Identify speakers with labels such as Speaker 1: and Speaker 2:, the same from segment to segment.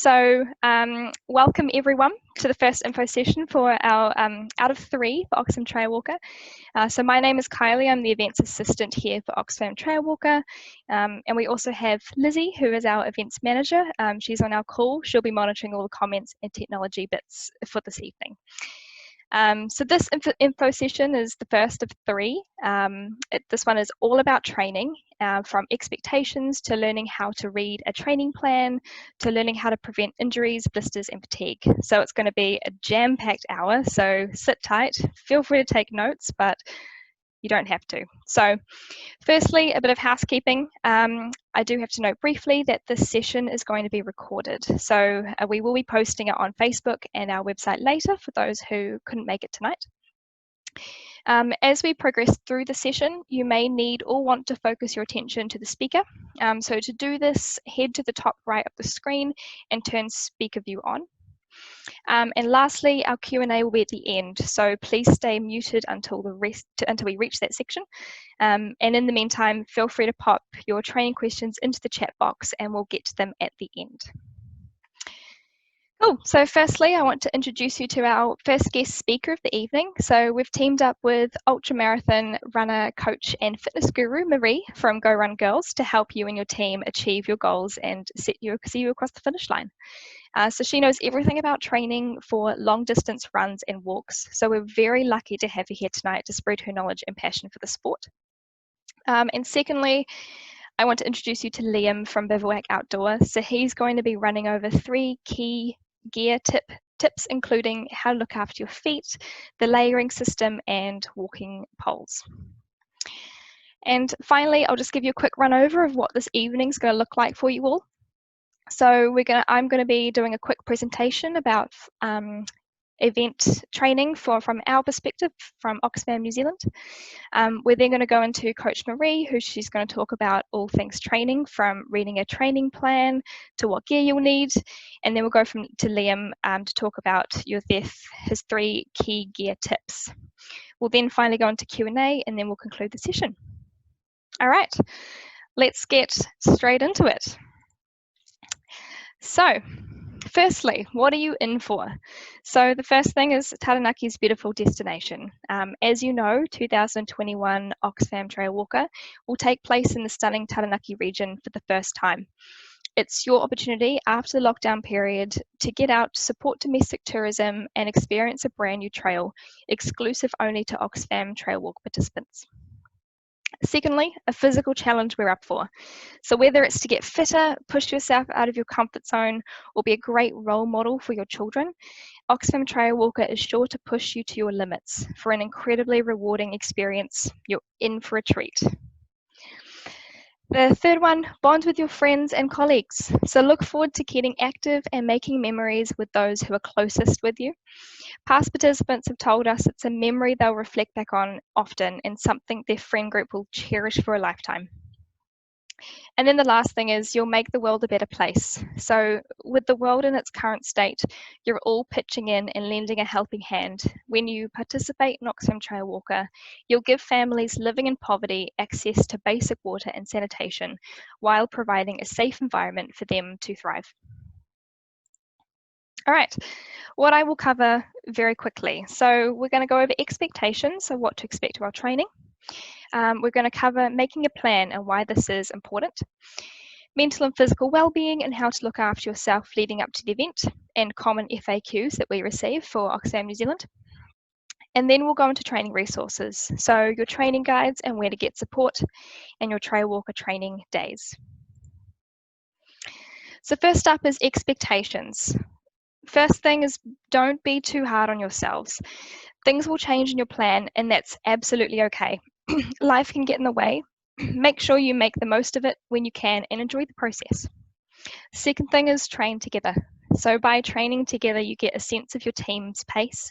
Speaker 1: Welcome everyone to the first info session for our out of 3 for Oxfam Trailwalker. So my name is Kylie, I'm the events assistant here for Oxfam Trailwalker, and we also have Lizzie, who is our events manager. She's on our call. She'll be monitoring all the comments and technology bits for this evening. So this info session is the first of 3. This one is all about training, from expectations to learning how to read a training plan, to learning how to prevent injuries, blisters and fatigue. So it's going to be a jam-packed hour, so sit tight, feel free to take notes, but you don't have to. So firstly, a bit of housekeeping. I do have to note briefly that this session is going to be recorded. So we will be posting it on Facebook and our website later for those who couldn't make it tonight. As we progress through the session, you may need or want to focus your attention to the speaker. So to do this, head to the top right of the screen and turn speaker view on. And lastly, our Q&A will be at the end, so please stay muted until we reach that section. And in the meantime, feel free to pop your training questions into the chat box and we'll get to them at the end. Cool. So firstly, I want to introduce you to our first guest speaker of the evening. So we've teamed up with ultramarathon runner, coach and fitness guru Maree from Go Run Girls to help you and your team achieve your goals and see you across the finish line. So she knows everything about training for long distance runs and walks. So we're very lucky to have her here tonight to spread her knowledge and passion for the sport. And secondly, I want to introduce you to Liam from Bivouac Outdoor. So he's going to be running over 3 key gear tips, including how to look after your feet, the layering system, and walking poles. And finally, I'll just give you a quick run over of what this evening's going to look like for you all. So I'm going to be doing a quick presentation about event training from our perspective from Oxfam New Zealand. We're then going to go into Coach Maree, who she's going to talk about all things training, from reading a training plan to what gear you'll need, and then we'll go to Liam to talk about his 3 key gear tips. We'll then finally go into Q&A and then we'll conclude the session. All right, let's get straight into it. So, firstly, what are you in for? So the first thing is Taranaki's beautiful destination. As you know, 2021 Oxfam Trailwalker will take place in the stunning Taranaki region for the first time. It's your opportunity after the lockdown period to get out, support domestic tourism and experience a brand new trail, exclusive only to Oxfam Trailwalk participants. Secondly, a physical challenge we're up for. So whether it's to get fitter, push yourself out of your comfort zone, or be a great role model for your children, Oxfam Trailwalker is sure to push you to your limits. For an incredibly rewarding experience, you're in for a treat. The third one, bond with your friends and colleagues. So look forward to getting active and making memories with those who are closest with you. Past participants have told us it's a memory they'll reflect back on often and something their friend group will cherish for a lifetime. And then the last thing is you'll make the world a better place. So with the world in its current state, you're all pitching in and lending a helping hand. When you participate in Oxfam Trailwalker, you'll give families living in poverty access to basic water and sanitation while providing a safe environment for them to thrive. All right, what I will cover very quickly. So we're going to go over expectations, so what to expect while training. We're going to cover making a plan and why this is important. Mental and physical well-being and how to look after yourself leading up to the event, and common FAQs that we receive for Oxfam New Zealand. And then we'll go into training resources. So your training guides and where to get support, and your Trailwalker training days. So first up is expectations. First thing is don't be too hard on yourselves. Things will change in your plan and that's absolutely okay. Life can get in the way. Make sure you make the most of it when you can and enjoy the process. Second thing is train together. So by training together, you get a sense of your team's pace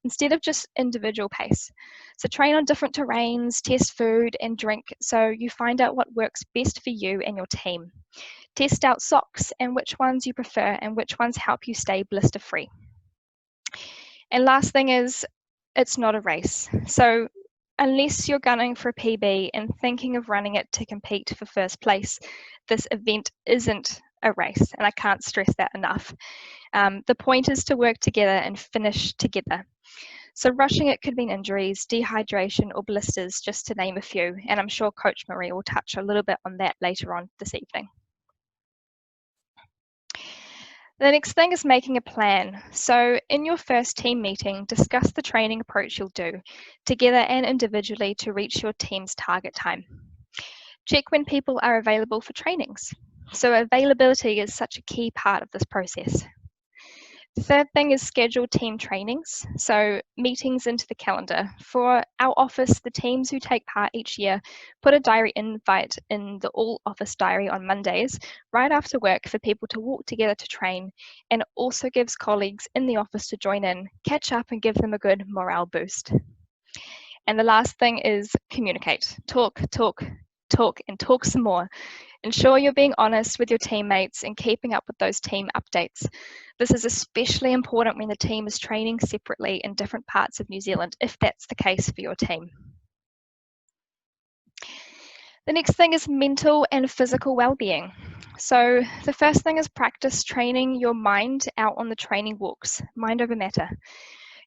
Speaker 1: instead of just individual pace. So train on different terrains, test food and drink so you find out what works best for you and your team. Test out socks and which ones you prefer and which ones help you stay blister free. And last thing is, it's not a race. So unless you're gunning for a PB and thinking of running it to compete for first place, this event isn't a race, and I can't stress that enough. The point is to work together and finish together. So rushing it could mean injuries, dehydration, or blisters, just to name a few, and I'm sure Coach Maree will touch a little bit on that later on this evening. The next thing is making a plan. So in your first team meeting, discuss the training approach you'll do, together and individually, to reach your team's target time. Check when people are available for trainings. So availability is such a key part of this process. The third thing is schedule team trainings, so meetings into the calendar. For our office, the teams who take part each year put a diary invite in the all office diary on Mondays, right after work, for people to walk together to train, and also gives colleagues in the office to join in, catch up, and give them a good morale boost. And the last thing is communicate. Talk, and talk some more. Ensure you're being honest with your teammates and keeping up with those team updates. This is especially important when the team is training separately in different parts of New Zealand, if that's the case for your team. The next thing is mental and physical well-being. So the first thing is practice training your mind out on the training walks, mind over matter.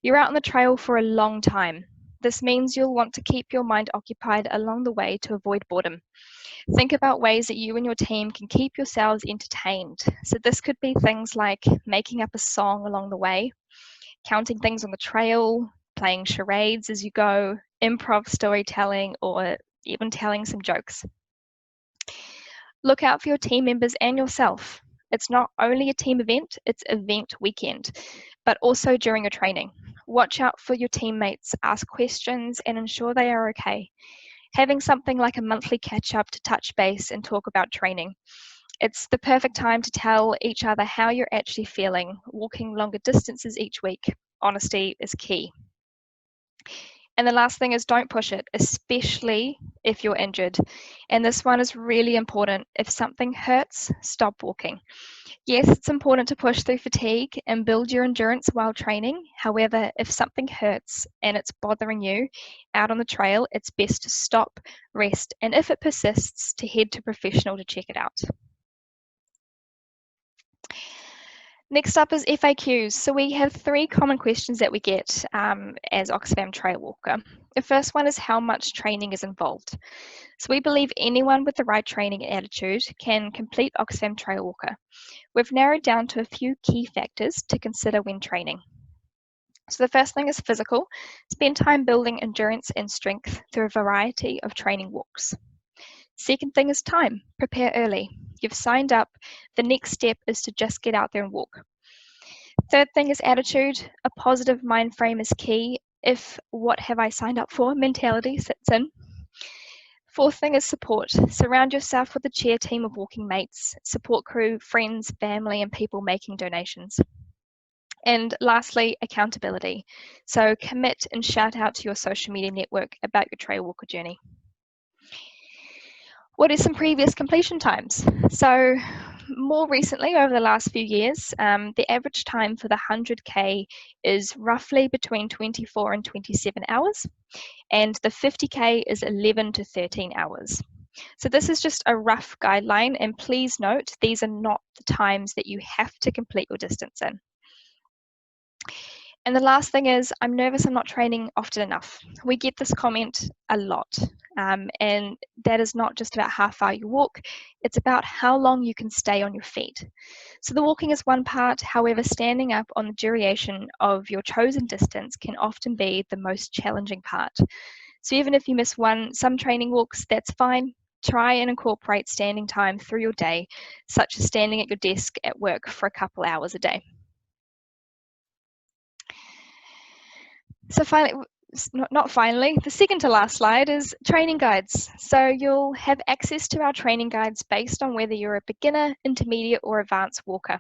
Speaker 1: You're out on the trail for a long time. This means you'll want to keep your mind occupied along the way to avoid boredom. Think about ways that you and your team can keep yourselves entertained. So this could be things like making up a song along the way, counting things on the trail, playing charades as you go, improv storytelling, or even telling some jokes. Look out for your team members and yourself. It's not only a team event, it's event weekend, but also during your training. Watch out for your teammates, ask questions, and ensure they are okay. Having something like a monthly catch-up to touch base and talk about training. It's the perfect time to tell each other how you're actually feeling. Walking longer distances each week, honesty is key. And the last thing is don't push it, especially if you're injured. And this one is really important. If something hurts, stop walking. Yes, it's important to push through fatigue and build your endurance while training. However, if something hurts and it's bothering you out on the trail, it's best to stop, rest, and if it persists, to head to a professional to check it out. Next up is FAQs. So we have 3 common questions that we get as Oxfam Trailwalker. The first one is how much training is involved. So we believe anyone with the right training and attitude can complete Oxfam Trailwalker. We've narrowed down to a few key factors to consider when training. So the first thing is physical. Spend time building endurance and strength through a variety of training walks. Second thing is time. Prepare early. You've signed up. The next step is to just get out there and walk. Third thing is attitude. A positive mind frame is key. If what have I signed up for mentality sits in. Fourth thing is support. Surround yourself with a cheer team of walking mates, support crew, friends, family, and people making donations. And lastly, accountability. So commit and shout out to your social media network about your trail walker journey. What are some previous completion times? So more recently, over the last few years, the average time for the 100K is roughly between 24 and 27 hours. And the 50K is 11 to 13 hours. So this is just a rough guideline, and please note, these are not the times that you have to complete your distance in. And the last thing is, I'm nervous I'm not training often enough. We get this comment a lot, and that is not just about how far you walk, it's about how long you can stay on your feet. So the walking is one part, however, standing up on the duration of your chosen distance can often be the most challenging part. So even if you miss some training walks, that's fine. Try and incorporate standing time through your day, such as standing at your desk at work for a couple hours a day. So finally, the second to last slide is training guides. So you'll have access to our training guides based on whether you're a beginner, intermediate, or advanced walker.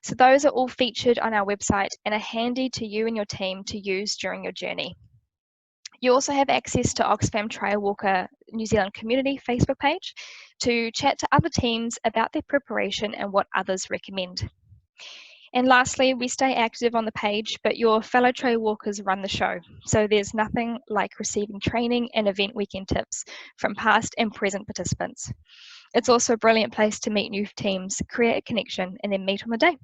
Speaker 1: So those are all featured on our website and are handy to you and your team to use during your journey. You also have access to Oxfam Trailwalker New Zealand community Facebook page to chat to other teams about their preparation and what others recommend. And lastly, we stay active on the page, but your fellow trail walkers run the show. So there's nothing like receiving training and event weekend tips from past and present participants. It's also a brilliant place to meet new teams, create a connection, and then meet on the day.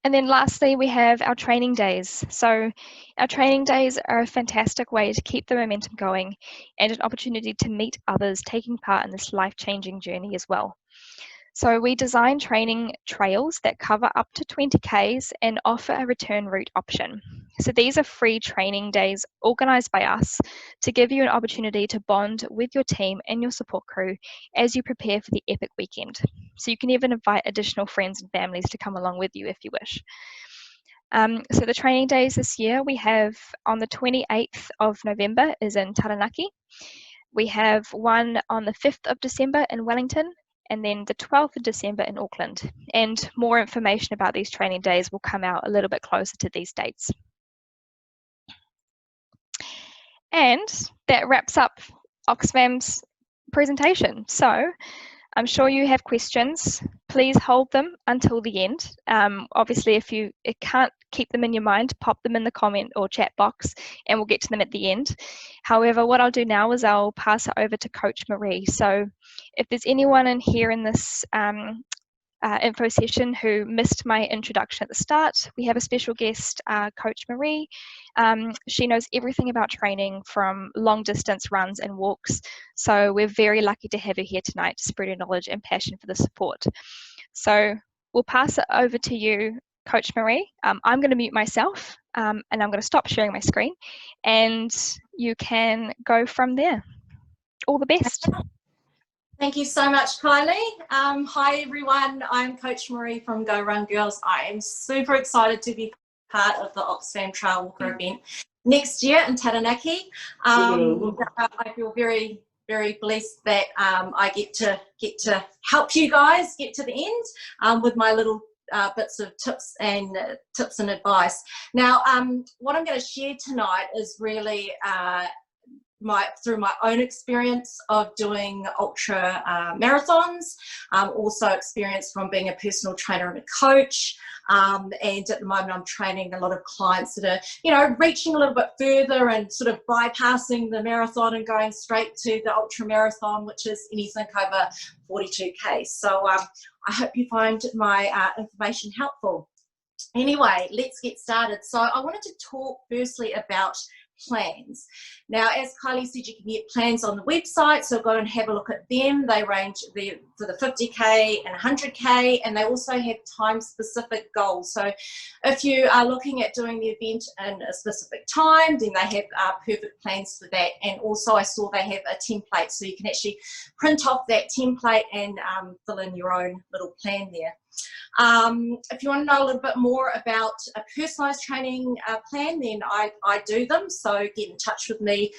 Speaker 1: And then lastly, we have our training days. So our training days are a fantastic way to keep the momentum going and an opportunity to meet others taking part in this life-changing journey as well. So we design training trails that cover up to 20 Ks and offer a return route option. So these are free training days organised by us to give you an opportunity to bond with your team and your support crew as you prepare for the epic weekend. So you can even invite additional friends and families to come along with you if you wish. So the training days this year we have on the 28th of November is in Taranaki. We have one on the 5th of December in Wellington, and then the 12th of December in Auckland. And more information about these training days will come out a little bit closer to these dates. And that wraps up Oxfam's presentation. So I'm sure you have questions. Please hold them until the end. Obviously, if you can't keep them in your mind, pop them in the comment or chat box and we'll get to them at the end. However, what I'll do now is I'll pass it over to Coach Maree. So if there's anyone in here in this info session who missed my introduction at the start, we have a special guest, Coach Maree. She knows everything about training from long distance runs and walks. So we're very lucky to have her here tonight to spread her knowledge and passion for the support. So we'll pass it over to you, Coach Maree. I'm going to mute myself and I'm going to stop sharing my screen and you can go from there. All the best.
Speaker 2: Thank you so much, Kylie. Hi, everyone. I'm Coach Maree from Go Run Girls. I am super excited to be part of the Oxfam Trailwalker event next year in Taranaki. I feel very, very blessed that I get to help you guys get to the end with my little bits of tips and advice. Now, what I'm going to share tonight is really through my own experience of doing ultra marathons, also experience from being a personal trainer and a coach, and at the moment I'm training a lot of clients that are, you know, reaching a little bit further and sort of bypassing the marathon and going straight to the ultra marathon, which is anything over 42K. So I hope you find my information helpful. Anyway, let's get started. So I wanted to talk firstly about plans. Now, as Kylie said, you can get plans on the website, so go and have a look at them. They range for the 50K and 100K, and they also have time-specific goals. So if you are looking at doing the event in a specific time, then they have perfect plans for that. And also I saw they have a template, so you can actually print off that template and fill in your own little plan there. If you want to know a little bit more about a personalised training plan, then I do them, so get in touch with me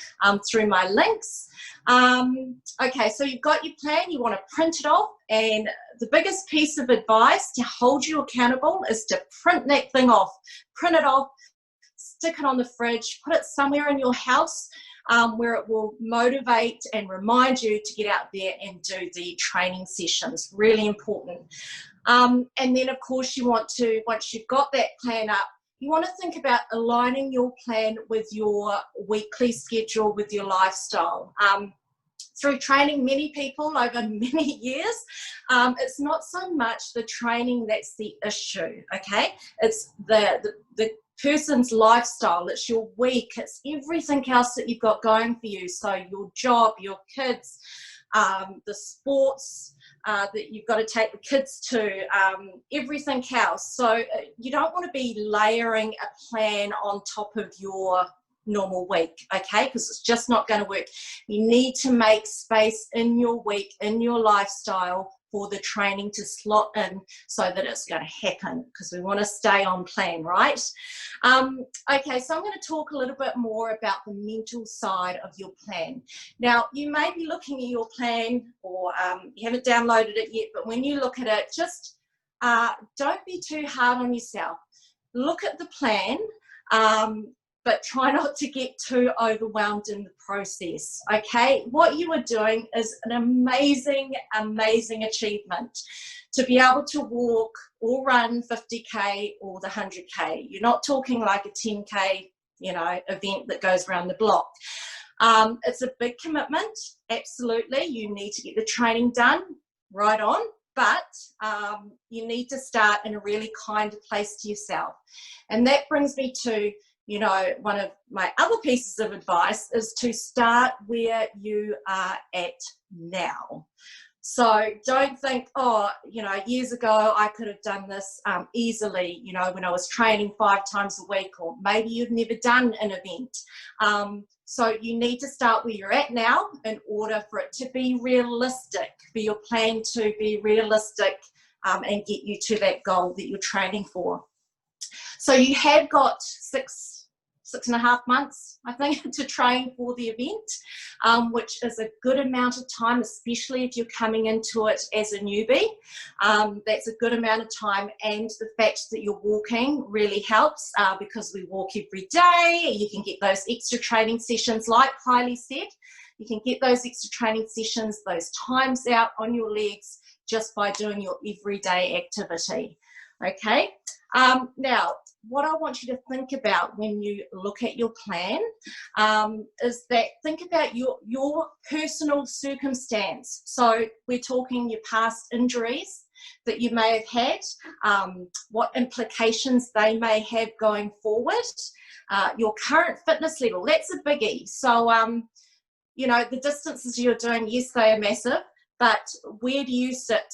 Speaker 2: through my links. Okay, so you've got your plan, you want to print it off, and the biggest piece of advice to hold you accountable is to print that thing off. Print it off, stick it on the fridge, put it somewhere in your house where it will motivate and remind you to get out there and do the training sessions. Really important. And then of course you want to, once you've got that plan up, you want to think about aligning your plan with your weekly schedule, with your lifestyle. Through training many people over many years, it's not so much the training that's the issue, okay? It's the person's lifestyle, it's your week, it's everything else that you've got going for you. So your job, your kids, the sports that you've got to take the kids to, everything else. So you don't want to be layering a plan on top of your normal week, okay, because it's just not going to work. You need to make space in your week, in your lifestyle, for the training to slot in so that it's going to happen, because we want to stay on plan, right? Okay, so I'm going to talk a little bit more about the mental side of your plan. Now, you may be looking at your plan, or you haven't downloaded it yet, but when you look at it, just don't be too hard on yourself. Look at the plan, but try not to get too overwhelmed in the process, okay? What you are doing is an amazing, amazing achievement to be able to walk or run 50K or the 100K. You're not talking like a 10K, you know, event that goes around the block. It's a big commitment, absolutely. You need to get the training done right on, but you need to start in a really kind place to yourself. And that brings me to, you know, one of my other pieces of advice is to start where you are at now. So don't think, oh, you know, years ago I could have done this easily, you know, when I was training 5 times a week, or maybe you've never done an event. So you need to start where you're at now in order for it to be realistic, for your plan to be realistic and get you to that goal that you're training for. So you have got 6.5 months, I think, to train for the event, which is a good amount of time, especially if you're coming into it as a newbie. That's a good amount of time, and the fact that you're walking really helps because we walk every day. You can get those extra training sessions, like Kylie said. You can get those extra training sessions, those times out on your legs, just by doing your everyday activity. Okay, now what I want you to think about when you look at your plan is that think about your personal circumstance. So we're talking your past injuries that you may have had, what implications they may have going forward, your current fitness level. That's a biggie. So you know, the distances you're doing, yes, they are massive, but where do you sit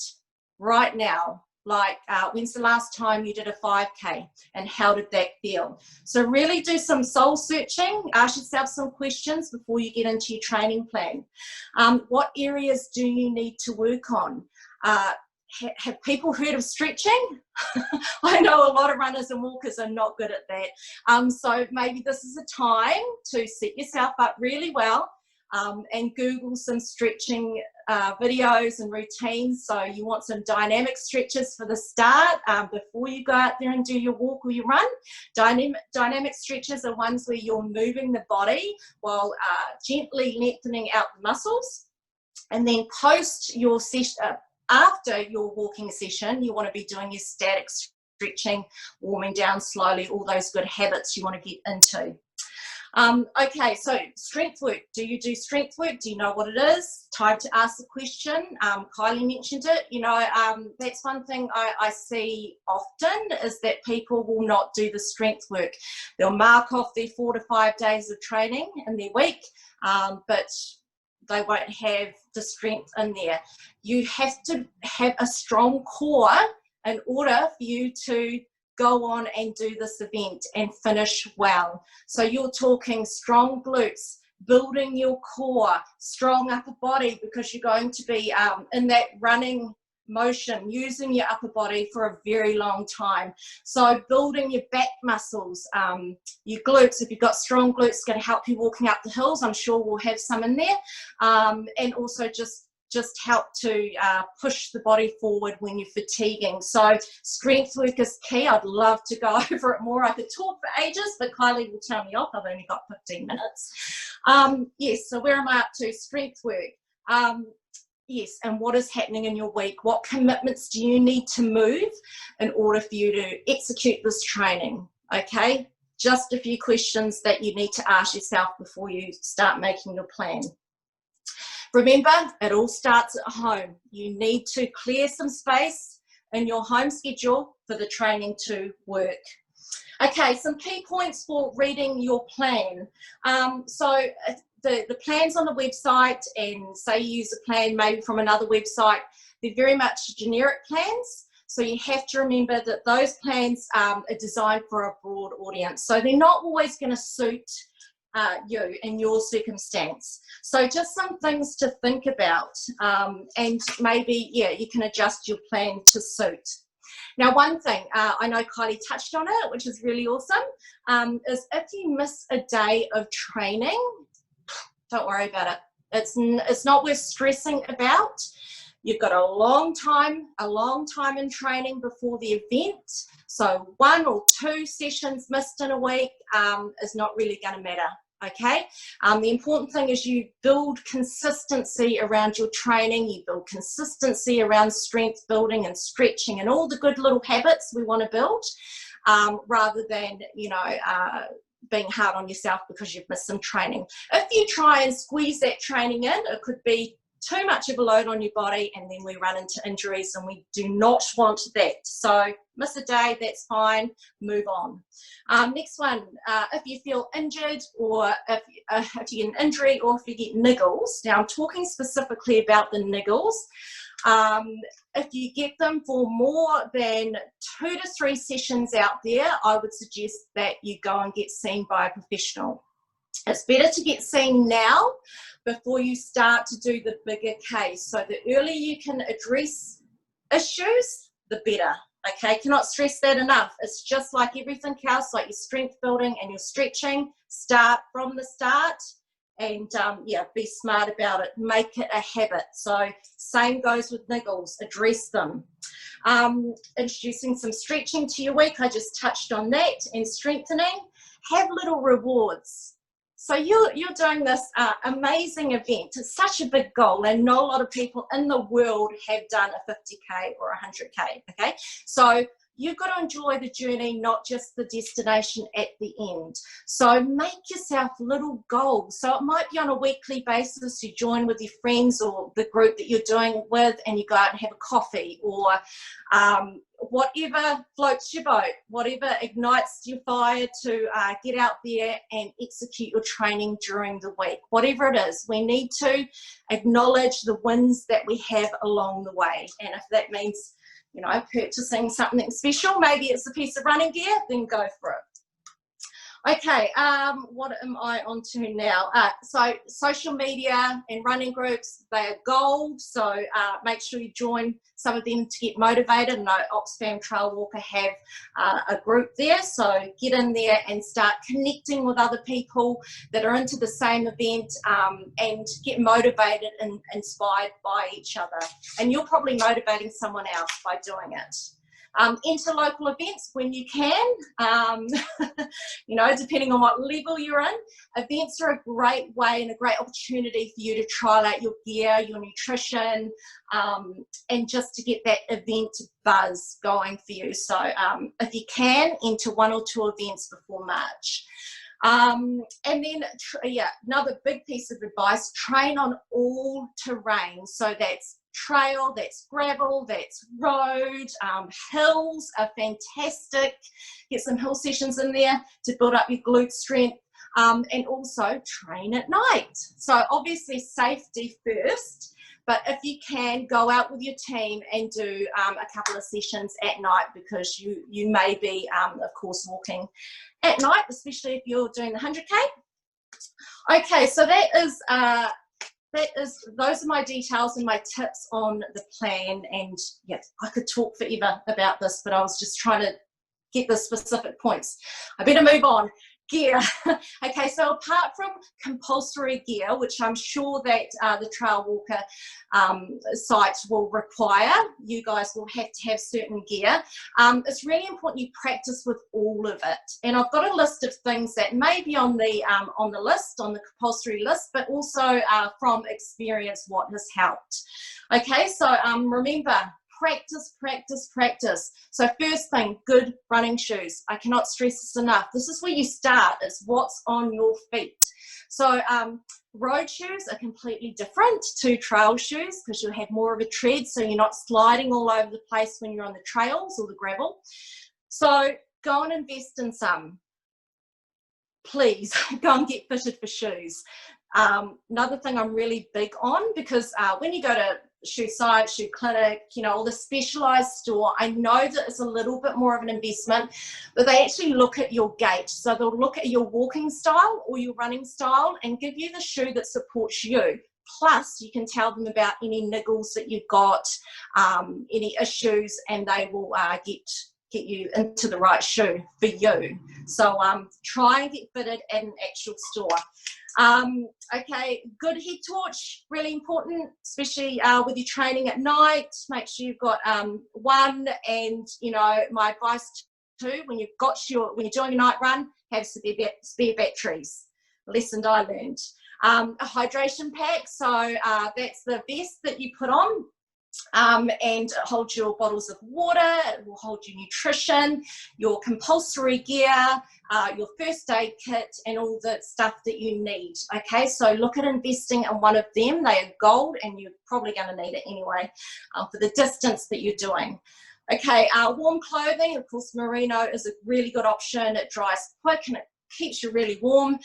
Speaker 2: right now? Like, when's the last time you did a 5K and how did that feel? So really do some soul searching, ask yourself some questions before you get into your training plan. What areas do you need to work on? Have people heard of stretching? I know a lot of runners and walkers are not good at that. So maybe this is a time to set yourself up really well and Google some stretching videos and routines. So you want some dynamic stretches for the start before you go out there and do your walk or your run. Dynamic stretches are ones where you're moving the body while gently lengthening out the muscles. And then post your session, after your walking session, you want to be doing your static stretching, warming down slowly, all those good habits you want to get into. Okay, so strength work. Do you do strength work? Do you know what it is? Time to ask the question. Kylie mentioned it. You know, that's one thing I see often is that people will not do the strength work. They'll mark off their 4 to 5 days of training in their week, but they won't have the strength in there. You have to have a strong core in order for you to go on and do this event and finish well. So you're talking strong glutes, building your core, strong upper body, because you're going to be in that running motion, using your upper body for a very long time. So building your back muscles, your glutes. If you've got strong glutes, it's going to help you walking up the hills. I'm sure we'll have some in there. And also just help to push the body forward when you're fatiguing. So strength work is key. I'd love to go over it more. I could talk for ages, but Kylie will tell me off. I've only got 15 minutes. Yes, so where am I up to? Strength work. Yes, and what is happening in your week? What commitments do you need to move in order for you to execute this training? Okay, just a few questions that you need to ask yourself before you start making your plan. Remember, it all starts at home. You need to clear some space in your home schedule for the training to work. Okay, some key points for reading your plan. So the plan's on the website, and say you use a plan maybe from another website, they're very much generic plans. So you have to remember that those plans are designed for a broad audience. So they're not always going to suit you and your circumstance. So just some things to think about, and maybe, yeah, you can adjust your plan to suit. Now, one thing, I know Kylie touched on it, which is really awesome, is if you miss a day of training, don't worry about it. It's not worth stressing about. You've got a long time in training before the event. So 1 or 2 sessions missed in a week is not really going to matter. Okay, the important thing is you build consistency around your training, you build consistency around strength building and stretching and all the good little habits we want to build, rather than, you know, being hard on yourself because you've missed some training. If you try and squeeze that training in, it could be too much of a load on your body, and then we run into injuries, and we do not want that. So miss a day, that's fine, move on. Next one, if you feel injured, or if you get an injury, or if you get niggles. Now I'm talking specifically about the niggles. If you get them for more than 2 to 3 sessions out there, I would suggest that you go and get seen by a professional. It's better to get seen now before you start to do the bigger case. So the earlier you can address issues, the better. Okay, cannot stress that enough. It's just like everything else, like your strength building and your stretching. Start from the start, and yeah, be smart about it. Make it a habit. So same goes with niggles. Address them. Introducing some stretching to your week. I just touched on that. And strengthening. Have little rewards. So you're doing this amazing event. It's such a big goal, and not a lot of people in the world have done a 50K or 100K, okay? So you've got to enjoy the journey, not just the destination at the end. So make yourself little goals. So it might be on a weekly basis. You join with your friends or the group that you're doing with, and you go out and have a coffee, or whatever floats your boat, whatever ignites your fire to get out there and execute your training during the week. Whatever it is, we need to acknowledge the wins that we have along the way. And if that means, you know, purchasing something special, maybe it's a piece of running gear, then go for it. Okay, what am I on to now? So social media and running groups, they are gold. So make sure you join some of them to get motivated. I know Oxfam Trailwalker have a group there. So get in there and start connecting with other people that are into the same event, and get motivated and inspired by each other. And you're probably motivating someone else by doing it. Enter local events when you can, you know, depending on what level you're in. Events are a great way and a great opportunity for you to trial out your gear, your nutrition, and just to get that event buzz going for you. So if you can, enter 1 or 2 events before March. And then, yeah, another big piece of advice, train on all terrain. So that's trail, that's gravel, that's road, hills are fantastic. Get some hill sessions in there to build up your glute strength, and also train at night. So obviously safety first, but if you can, go out with your team and do a couple of sessions at night, because you may be, of course, walking at night, especially if you're doing the 100K. Okay, so those are my details and my tips on the plan. And yeah, I could talk forever about this, but I was just trying to get the specific points. I better move on. Gear. Okay, so apart from compulsory gear, which I'm sure that the Trailwalker site will require, you guys will have to have certain gear. It's really important you practice with all of it. And I've got a list of things that may be on the list, on the compulsory list, but also from experience what has helped. Okay, so remember, practice, practice, practice. So first thing, good running shoes. I cannot stress this enough. This is where you start. It's what's on your feet. So road shoes are completely different to trail shoes, because you'll have more of a tread, so you're not sliding all over the place when you're on the trails or the gravel. So go and invest in some. Please go and get fitted for shoes. Another thing I'm really big on, because when you go to shoe site, shoe clinic, you know, all the specialized store, I know that it's a little bit more of an investment, but they actually look at your gait. So they'll look at your walking style or your running style and give you the shoe that supports you. Plus, you can tell them about any niggles that you've got, any issues, and they will get you into the right shoe for you. So try and get fitted at an actual store. Okay, good head torch, really important, especially with your training at night. Make sure you've got one, and you know, my advice too, when you're doing a night run, have spare batteries. Lesson I learned. A hydration pack, so that's the vest that you put on. and it holds your bottles of water, it will hold your nutrition, your compulsory gear, your first aid kit, and all the stuff that you need. Okay, so look at investing in one of them. They are gold, and you're probably going to need it anyway for the distance that you're doing. Okay, warm clothing, of course, merino is a really good option. It dries quick and it keeps you really warm.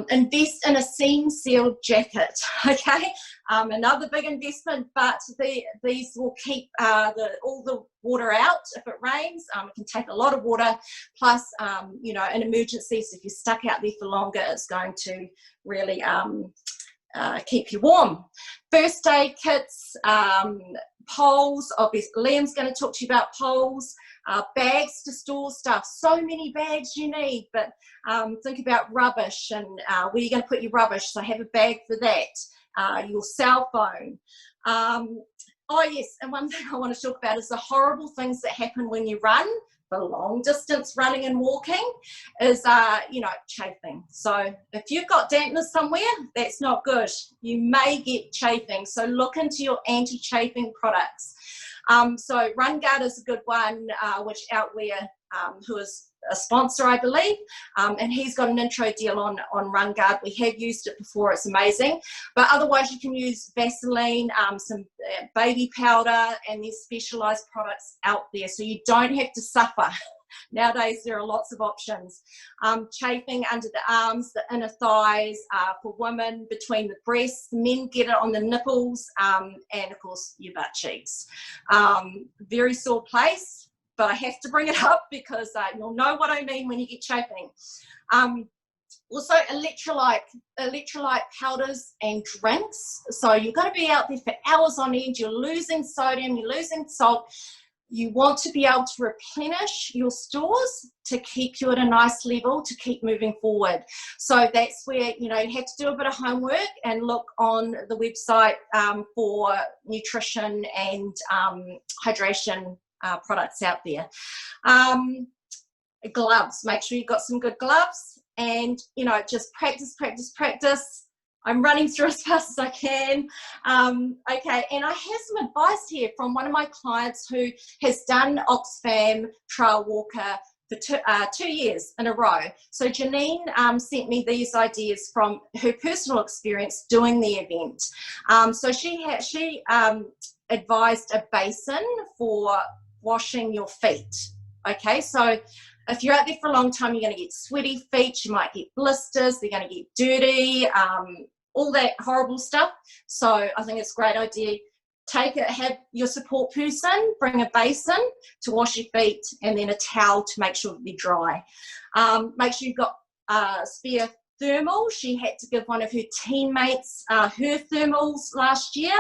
Speaker 2: Invest in a seam-sealed jacket, okay? Another big investment, but these will keep all the water out if it rains. It can take a lot of water, plus, you know, in emergencies, if you're stuck out there for longer, it's going to really keep you warm. First aid kits, poles, obviously Liam's going to talk to you about poles, bags to store stuff. So many bags you need, but think about rubbish and where you're going to put your rubbish, so have a bag for that. Your cell phone. Oh yes, and one thing I want to talk about is the horrible things that happen when you run. For long distance running and walking is, you know, chafing. So if you've got dampness somewhere, that's not good. You may get chafing. So look into your anti-chafing products. So Run Guard is a good one, which Outwear, who is a sponsor, I believe, and he's got an intro deal on Run Guard. We have used it before, it's amazing. But otherwise you can use Vaseline, some baby powder, and there's specialised products out there, so you don't have to suffer. Nowadays there are lots of options. Chafing under the arms, the inner thighs, for women between the breasts, men get it on the nipples, and of course your butt cheeks. Very sore place, but I have to bring it up because you'll know what I mean when you get chafing. Also electrolyte powders and drinks. So you're going to be out there for hours on end, you're losing sodium, you're losing salt. You want to be able to replenish your stores to keep you at a nice level, to keep moving forward. So that's where, you know, you have to do a bit of homework and look on the website for nutrition and hydration products out there. Gloves, make sure you've got some good gloves, and, you know, just practice. I'm running through as fast as I can. Okay, and I have some advice here from one of my clients who has done Oxfam Trailwalker for 2 years in a row. So Janine sent me these ideas from her personal experience doing the event. So she advised a basin for washing your feet. Okay, so if you're out there for a long time, you're going to get sweaty feet, you might get blisters, they're going to get dirty, all that horrible stuff. So I think it's a great idea. Take it, have your support person bring a basin to wash your feet, and then a towel to make sure that they're dry. Make sure you've got spare thermal. She had to give one of her teammates her thermals last year.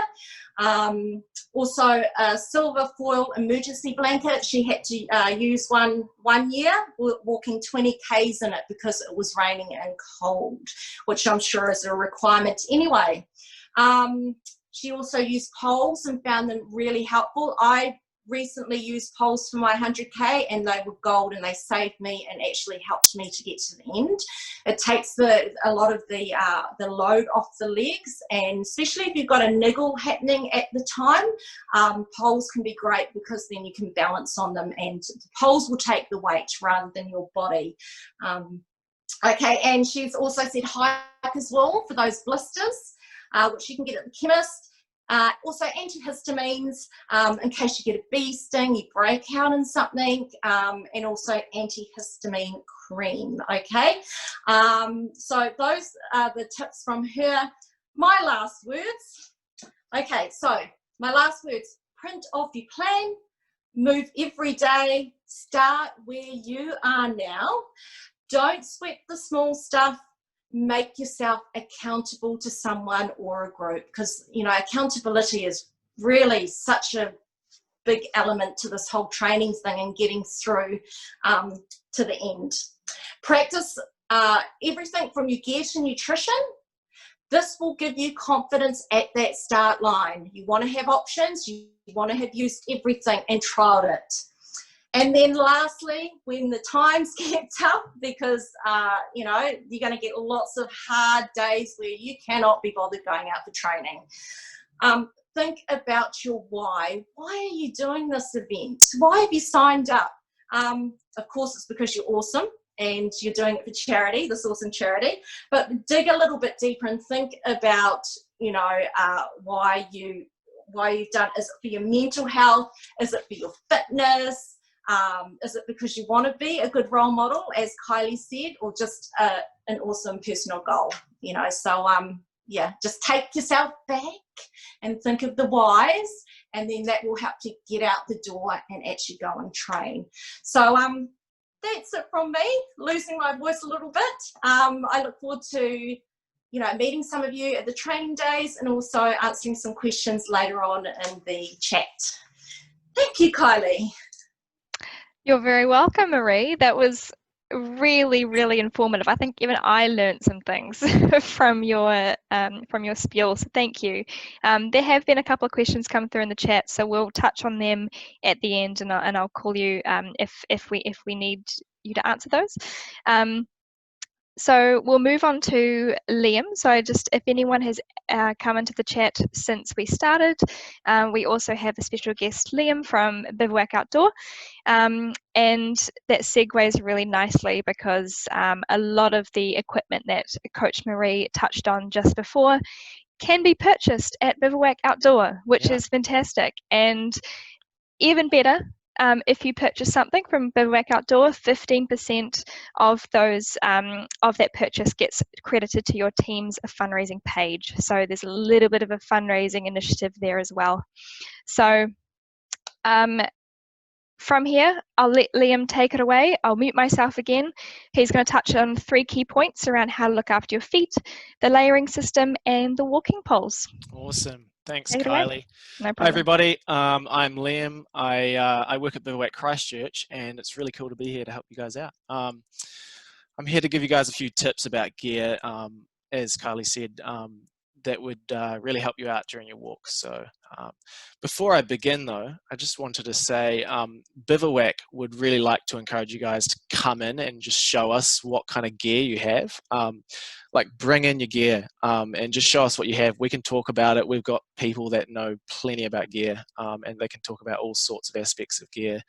Speaker 2: Also a silver foil emergency blanket. She had to use one year, walking 20 Ks in it because it was raining and cold, which I'm sure is a requirement anyway. She also used poles and found them really helpful. I recently used poles for my 100K, and they were gold, and they saved me and actually helped me to get to the end. It takes a lot of the load off the legs, and especially if you've got a niggle happening at the time, poles can be great because then you can balance on them, and the poles will take the weight rather than your body. Okay, and she's also said hiker's wool for those blisters, which you can get at the chemist. Also antihistamines, in case you get a bee sting, you break out in something, and also antihistamine cream, okay? So those are the tips from her. My last words, okay, so my last words: print off your plan, move every day, start where you are now, don't sweat the small stuff, make yourself accountable to someone or a group, because, you know, accountability is really such a big element to this whole training thing and getting through to the end. Practice everything from your gear to nutrition. This will give you confidence at that start line. You want to have options, you want to have used everything and trialed it. And then lastly, when the times get tough, because, you know, you're going to get lots of hard days where you cannot be bothered going out for training. think about your why. Why are you doing this event? Why have you signed up? Of course, it's because you're awesome and you're doing it for charity, this awesome charity. But dig a little bit deeper and think about, you know, why you've done. Is it for your mental health? Is it for your fitness? Is it because you want to be a good role model, as Kylie said, or just an awesome personal goal? You know, so yeah, just take yourself back and think of the whys, and then that will help you get out the door and actually go and train. So that's it from me, losing my voice a little bit. I look forward to, you know, meeting some of you at the training days and also answering some questions later on in the chat. Thank you, Kylie.
Speaker 1: You're very welcome, Maree. That was really, really informative. I think even I learned some things from your spiel, so thank you. There have been a couple of questions come through in the chat, so we'll touch on them at the end, and I'll call you if we need you to answer those. So we'll move on to Liam. So just if anyone has come into the chat since we started, we also have a special guest, Liam from Bivouac Outdoor. And that segues really nicely because a lot of the equipment that Coach Maree touched on just before can be purchased at Bivouac Outdoor, which is fantastic. And even better, if you purchase something from Bivouac Outdoor, 15% of those of that purchase gets credited to your team's fundraising page. So there's a little bit of a fundraising initiative there as well. So from here, I'll let Liam take it away. I'll mute myself again. He's going to touch on 3 key points around how to look after your feet, the layering system, and the walking poles.
Speaker 3: Awesome. Thanks,
Speaker 1: Take it
Speaker 3: Kylie.
Speaker 1: away. No problem.
Speaker 3: Hi, everybody. I'm Liam. I work at Bivouac Christchurch, and it's really cool to be here to help you guys out. I'm here to give you guys a few tips about gear, as Kylie said, that would really help you out during your walks. So before I begin, though, I just wanted to say Bivouac would really like to encourage you guys to come in and just show us what kind of gear you have. Like, bring in your gear and just show us what you have. We can talk about it. We've got people that know plenty about gear, and they can talk about all sorts of aspects of gear.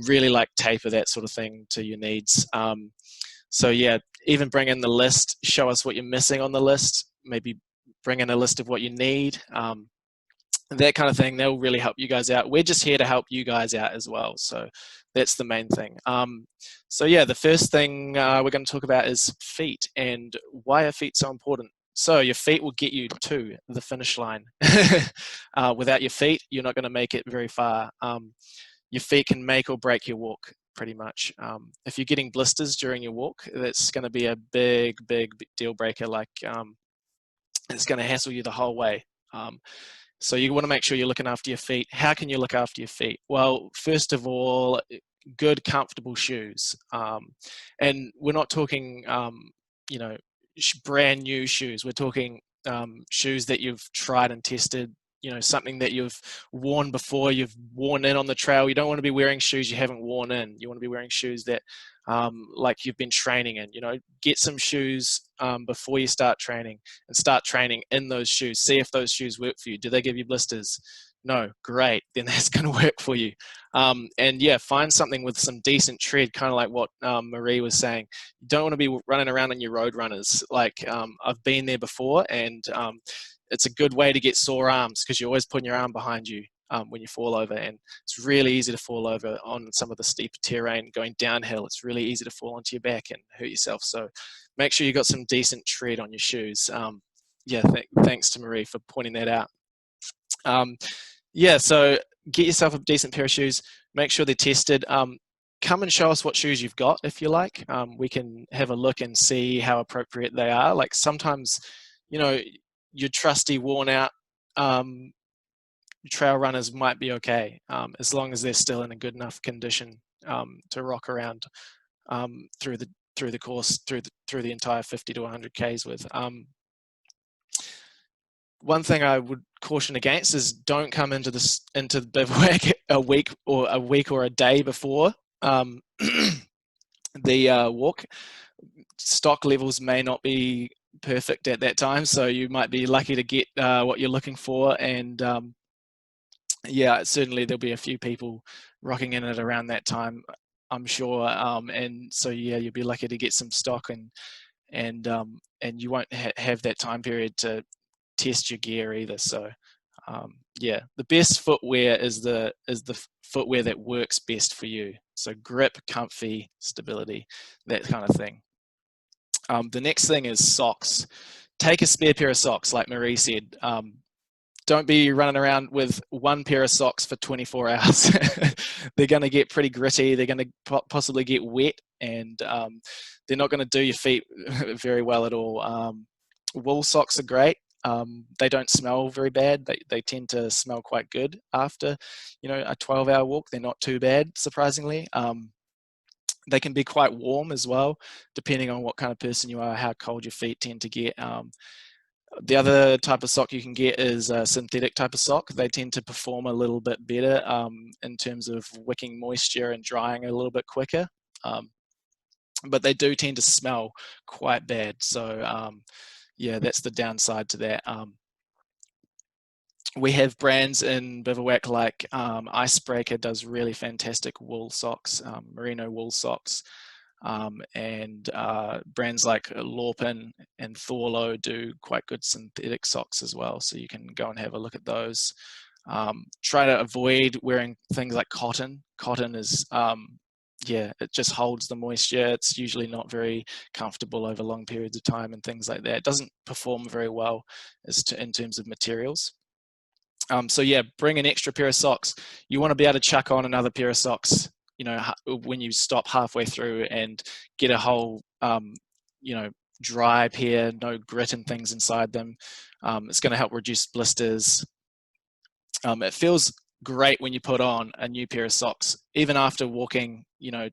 Speaker 3: Really like taper that sort of thing to your needs. So yeah, even bring in the list, show us what you're missing on the list, maybe bring in a list of what you need, that kind of thing. They'll really help you guys out. We're just here to help you guys out as well. So that's the main thing. So yeah, the first thing we're going to talk about is feet, and why are feet so important. So your feet will get you to the finish line. Without your feet, you're not going to make it very far. Your feet can make or break your walk, pretty much. If you're getting blisters during your walk, that's going to be a big deal breaker. Like, it's going to hassle you the whole way. So you want to make sure you're looking after your feet. How can you look after your feet? Well, first of all, good, comfortable shoes. And we're not talking, you know, brand new shoes. We're talking shoes that you've tried and tested, you know, something that you've worn before, you've worn in on the trail. You don't want to be wearing shoes you haven't worn in. You want to be wearing shoes that like you've been training in. You know, get some shoes before you start training, and start training in those shoes. See if those shoes work for you. Do they give you blisters? No, great, then that's going to work for you. And yeah, find something with some decent tread, kind of like what Maree was saying. You don't want to be running around in your road runners. Like, I've been there before, and it's a good way to get sore arms because you're always putting your arm behind you when you fall over, and it's really easy to fall over on some of the steep terrain going downhill. It's really easy to fall onto your back and hurt yourself. So make sure you got some decent tread on your shoes. Yeah, thanks to Maree for pointing that out. Yeah, so get yourself a decent pair of shoes. Make sure they're tested. Come and show us what shoes you've got if you like. We can have a look and see how appropriate they are. Like, sometimes, you know, your trusty worn out trail runners might be okay, as long as they're still in a good enough condition to rock around through the course, through the entire 50 to 100 Ks with. One thing I would caution against is don't come into the bivouac a week or a day before the walk. Stock levels may not be perfect at that time, so you might be lucky to get what you're looking for. And yeah, certainly there'll be a few people rocking in at around that time, I'm sure. And so yeah, you'll be lucky to get some stock, and you won't have that time period to test your gear either. So yeah, the best footwear is the footwear that works best for you. So grip, comfy, stability, that kind of thing. The next thing is socks. Take a spare pair of socks, like Maree said. Don't be running around with one pair of socks for 24 hours. They're going to get pretty gritty. They're going to possibly get wet, and they're not going to do your feet very well at all. Wool socks are great. They don't smell very bad. They tend to smell quite good after, a 12-hour walk. They're not too bad, surprisingly. They can be quite warm as well, depending on what kind of person you are, how cold your feet tend to get. The other type of sock you can get is a synthetic type of sock. They tend to perform a little bit better in terms of wicking moisture and drying a little bit quicker. But they do tend to smell quite bad. So yeah, that's the downside to that. We have brands in Bivouac like Icebreaker does really fantastic wool socks, merino wool socks. And brands like Lorpin and Thorlo do quite good synthetic socks as well, so you can go and have a look at those. Try to avoid wearing things like cotton. Cotton is, yeah, it just holds the moisture. It's usually not very comfortable over long periods of time and things like that. It doesn't perform very well in terms of materials. So yeah, bring an extra pair of socks. You want to be able to chuck on another pair of socks, when you stop halfway through, and get a whole, dry pair, no grit and things inside them. It's going to help reduce blisters. It feels great when you put on a new pair of socks, even after walking,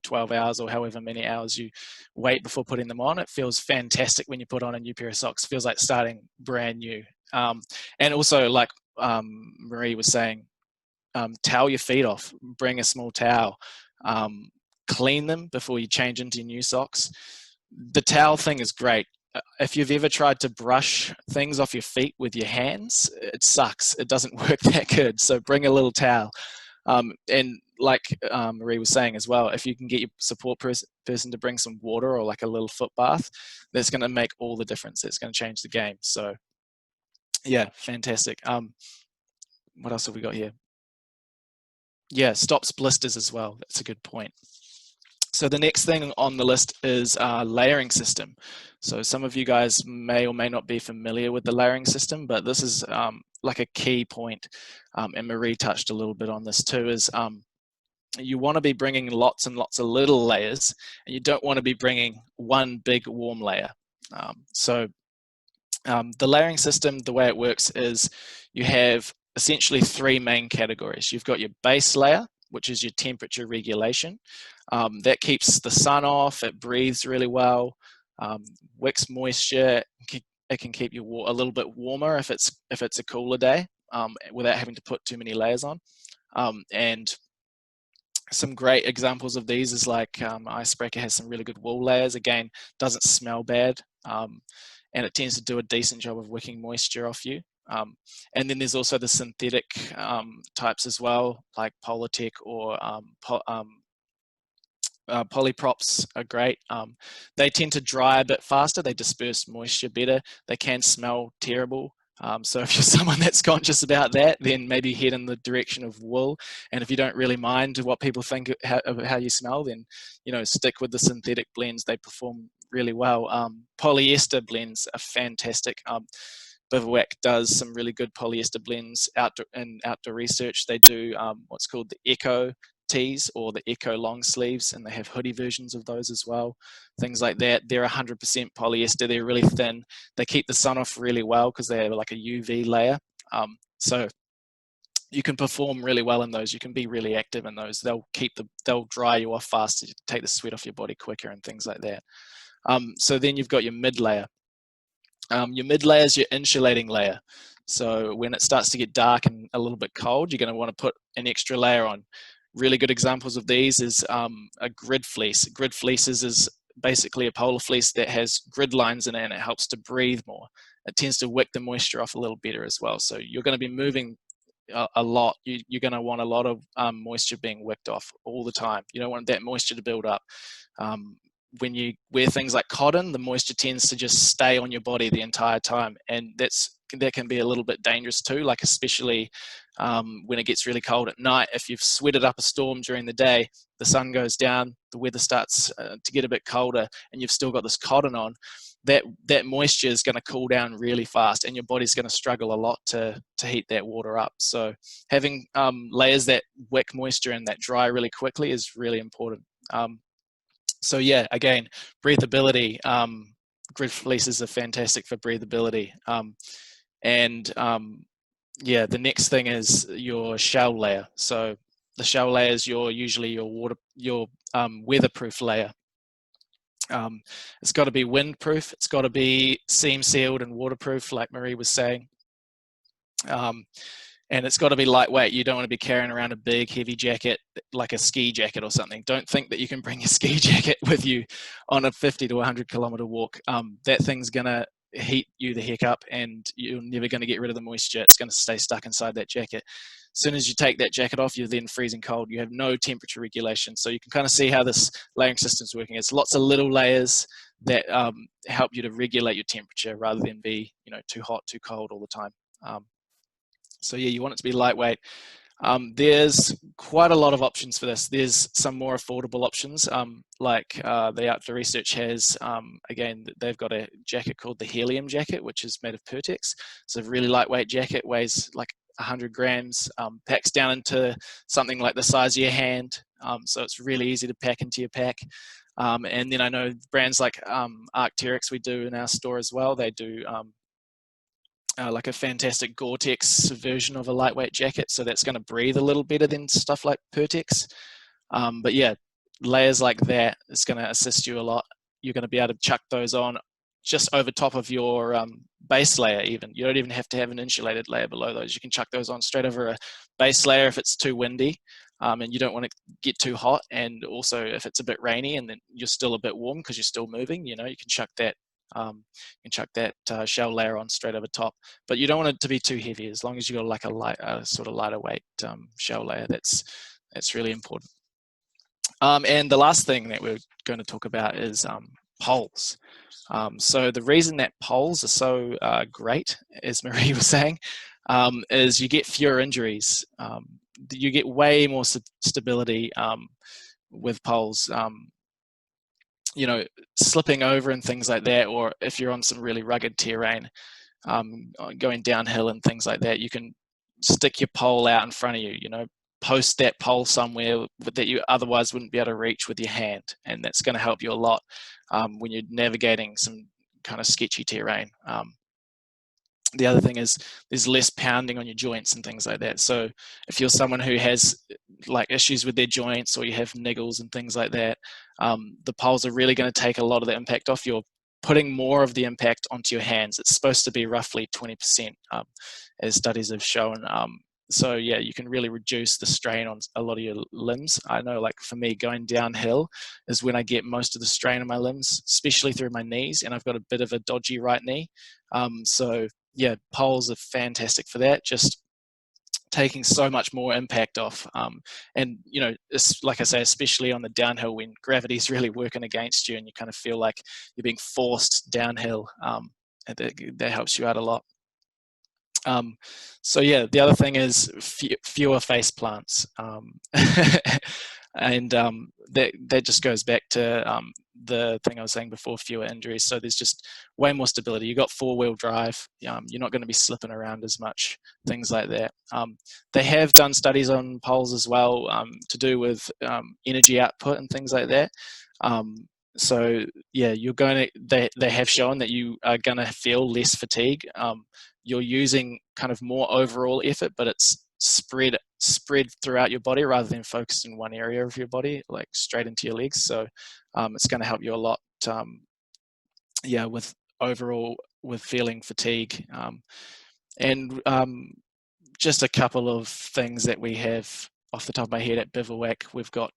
Speaker 3: 12 hours or however many hours you wait before putting them on. It feels fantastic when you put on a new pair of socks. It feels like starting brand new. And also, like Maree was saying, towel your feet off. Bring a small towel. Clean them before you change into new socks. The towel thing is great. If you've ever tried to brush things off your feet with your hands, it sucks. It doesn't work that good. So bring a little towel. And like Maree was saying as well, if you can get your support person to bring some water or like a little foot bath, that's going to make all the difference. It's going to change the game. So yeah, fantastic. What else have we got here? Yeah, stops blisters as well. That's a good point. So the next thing on the list is layering system. So some of you guys may or may not be familiar with the layering system, but this is like a key point, and Maree touched a little bit on this too, is you want to be bringing lots and lots of little layers, and you don't want to be bringing one big warm layer. So the layering system, the way it works is you have essentially three main categories. You've got your base layer, which is your temperature regulation. That keeps the sun off, it breathes really well, wicks moisture. It can keep you a little bit warmer if it's a cooler day, without having to put too many layers on. And some great examples of these is like Icebreaker has some really good wool layers. Again, doesn't smell bad, and it tends to do a decent job of wicking moisture off you. And then there's also the synthetic types as well, like Polytech or polyprops are great. They tend to dry a bit faster. They disperse moisture better. They can smell terrible. So if you're someone that's conscious about that, then maybe head in the direction of wool. And if you don't really mind what people think of how you smell, then stick with the synthetic blends. They perform really well. Polyester blends are fantastic. Bivouac does some really good polyester blends in outdoor research. They do what's called the Eco tees or the Eco long sleeves, and they have hoodie versions of those as well. Things like that. They're 100% polyester. They're really thin. They keep the sun off really well because they have like a UV layer. So you can perform really well in those. You can be really active in those. They'll dry you off faster, take the sweat off your body quicker, and things like that. So then you've got your mid layer. Your mid layer is your insulating layer. So when it starts to get dark and a little bit cold, you're going to want to put an extra layer on. Really good examples of these is a grid fleece. Grid fleeces is basically a polar fleece that has grid lines in it, and it helps to breathe more. It tends to wick the moisture off a little better as well. So you're going to be moving a lot. You're going to want a lot of moisture being wicked off all the time. You don't want that moisture to build up. When you wear things like cotton, the moisture tends to just stay on your body the entire time, and that can be a little bit dangerous too, like especially when it gets really cold at night. If you've sweated up a storm during the day, the sun goes down, the weather starts to get a bit colder, and you've still got this cotton on, that moisture is going to cool down really fast, and your body's going to struggle a lot to heat that water up. So having layers that wick moisture and that dry really quickly is really important. So yeah, again, breathability. Grid fleeces are fantastic for breathability. Yeah, the next thing is your shell layer. So the shell layer is usually your weatherproof layer. It's got to be windproof. It's got to be seam sealed and waterproof, like Maree was saying. And it's got to be lightweight. You don't want to be carrying around a big heavy jacket like a ski jacket or something. Don't think that you can bring your ski jacket with you on a 50 to 100 kilometer walk. That thing's going to heat you the heck up, and you're never going to get rid of the moisture. It's going to stay stuck inside that jacket. As soon as you take that jacket off, you're then freezing cold. You have no temperature regulation. So you can kind of see how this layering system is working. It's lots of little layers that help you to regulate your temperature rather than be, too hot, too cold all the time. So yeah, you want it to be lightweight. There's quite a lot of options for this. There's some more affordable options, like the Outdoor Research has, again, they've got a jacket called the Helium jacket, which is made of Pertex. It's a really lightweight jacket, weighs like 100 grams, packs down into something like the size of your hand. So it's really easy to pack into your pack. And then I know brands like Arc'teryx, we do in our store as well. They do like a fantastic Gore-Tex version of a lightweight jacket, so that's going to breathe a little better than stuff like Pertex. But yeah, layers like that is going to assist you a lot. You're going to be able to chuck those on just over top of your base layer even. You don't even have to have an insulated layer below those. You can chuck those on straight over a base layer if it's too windy and you don't want to get too hot, and also if it's a bit rainy and then you're still a bit warm because you're still moving, you can chuck that shell layer on straight over top. But you don't want it to be too heavy. As long as you've got like a sort of lighter weight shell layer, that's really important. And the last thing that we're going to talk about is poles. So the reason that poles are so great, as Maree was saying, is you get fewer injuries. You get way more stability with poles. Slipping over and things like that, or if you're on some really rugged terrain, going downhill and things like that, you can stick your pole out in front of you, post that pole somewhere that you otherwise wouldn't be able to reach with your hand, and that's going to help you a lot when you're navigating some kind of sketchy terrain. The other thing is there's less pounding on your joints and things like that. So if you're someone who has like issues with their joints, or you have niggles and things like that, the poles are really going to take a lot of the impact off. You're putting more of the impact onto your hands. It's supposed to be roughly 20%, as studies have shown. So yeah, you can really reduce the strain on a lot of your limbs. I know, like for me, going downhill is when I get most of the strain on my limbs, especially through my knees, and I've got a bit of a dodgy right knee. So yeah, poles are fantastic for that, just taking so much more impact off. And it's, like I say, especially on the downhill when gravity's really working against you and you kind of feel like you're being forced downhill, that helps you out a lot. So yeah, the other thing is fewer face plants. And that just goes back to the thing I was saying before, fewer injuries. So there's just way more stability. You've got 4-wheel drive. You're not going to be slipping around as much, things like that. They have done studies on poles as well to do with energy output and things like that. So yeah, they have shown that you are going to feel less fatigue. You're using kind of more overall effort, but it's spread throughout your body rather than focused in one area of your body, like straight into your legs. So it's going to help you a lot, with overall with feeling fatigue. And just a couple of things that we have off the top of my head at Bivouac. We've got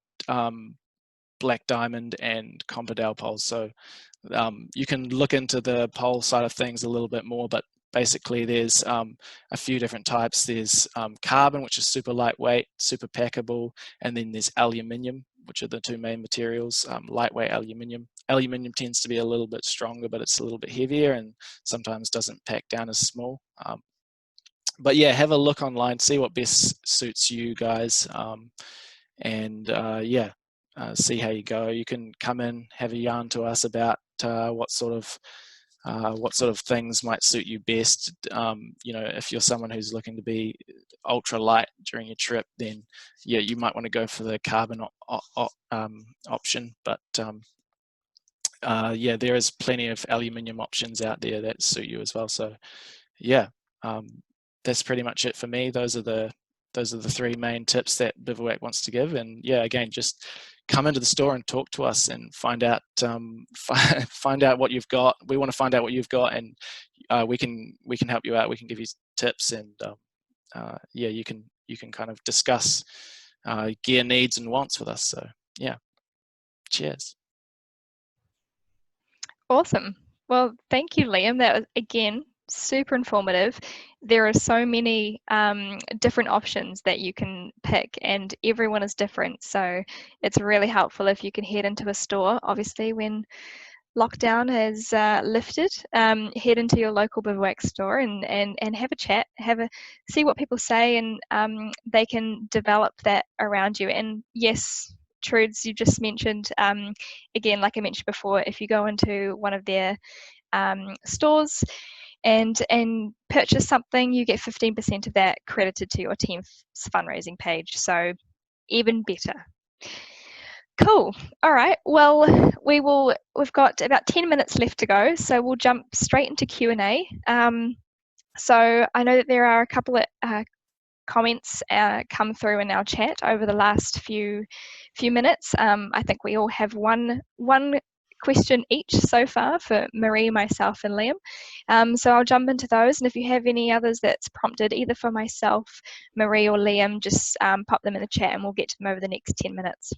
Speaker 3: Black Diamond and Compudale poles. So you can look into the pole side of things a little bit more, but basically there's a few different types. There's carbon, which is super lightweight, super packable, and then there's aluminium, which are the two main materials. Lightweight aluminium. Aluminium tends to be a little bit stronger, but it's a little bit heavier and sometimes doesn't pack down as small. But yeah, have a look online, see what best suits you guys, and see how you go. You can come in, have a yarn to us about what sort of things might suit you best. If you're someone who's looking to be ultra light during your trip, then yeah, you might want to go for the carbon option. But there is plenty of aluminium options out there that suit you as well. So yeah, that's pretty much it for me. Those are the three main tips that Bivouac wants to give. And yeah, again, just come into the store and talk to us and find out find out what you've got. We want to find out what you've got, and we can help you out. We can give you tips, and you can kind of discuss gear needs and wants with us. So yeah, cheers.
Speaker 1: Awesome. Well, thank you, Liam. That was, again, super informative. There are so many different options that you can pick, and everyone is different. So it's really helpful if you can head into a store, obviously when lockdown is lifted, head into your local Bivouac store and have a chat, see what people say, and they can develop that around you. And yes, Trudes, you just mentioned, again, like I mentioned before, if you go into one of their stores and purchase something, you get 15% of that credited to your team's fundraising page. So even better. Cool. All right. Well, we've got about 10 minutes left to go, so we'll jump straight into Q&A. So I know that there are a couple of comments come through in our chat over the last few minutes. I think we all have one question each so far for Maree, myself, and Liam. So I'll jump into those, and if you have any others that's prompted either for myself, Maree, or Liam, just pop them in the chat and we'll get to them over the next 10 minutes.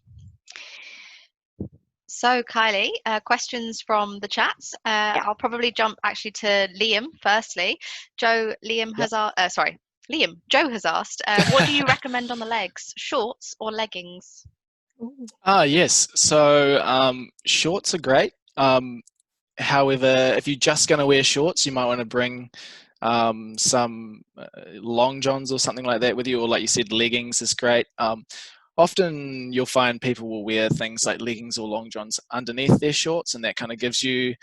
Speaker 4: So Kylie, questions from the chats. I'll probably jump actually to Liam firstly. Joe has asked, what do you recommend on the legs, shorts or leggings?
Speaker 3: Yes, so shorts are great. However, if you're just going to wear shorts, you might want to bring some long johns or something like that with you, or like you said, leggings is great. Often you'll find people will wear things like leggings or long johns underneath their shorts, and that kind of gives you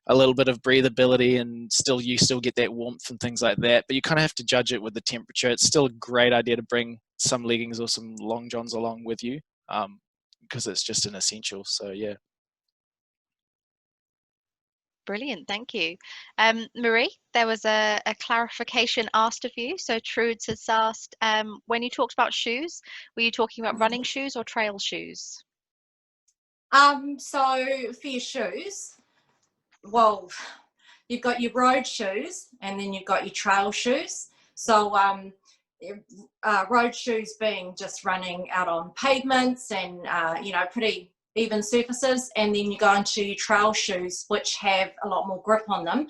Speaker 3: a little bit of breathability, and you still get that warmth and things like that. But you kind of have to judge it with the temperature. It's still a great idea to bring some leggings or some long johns along with you, because it's just an essential. So yeah.
Speaker 4: Brilliant, thank you. Maree, there was a clarification asked of you. So Trudes has asked, when you talked about shoes, were you talking about running shoes or trail shoes?
Speaker 2: So for your shoes, well, you've got your road shoes and then you've got your trail shoes. So road shoes being just running out on pavements and pretty even surfaces, and then you go into your trail shoes, which have a lot more grip on them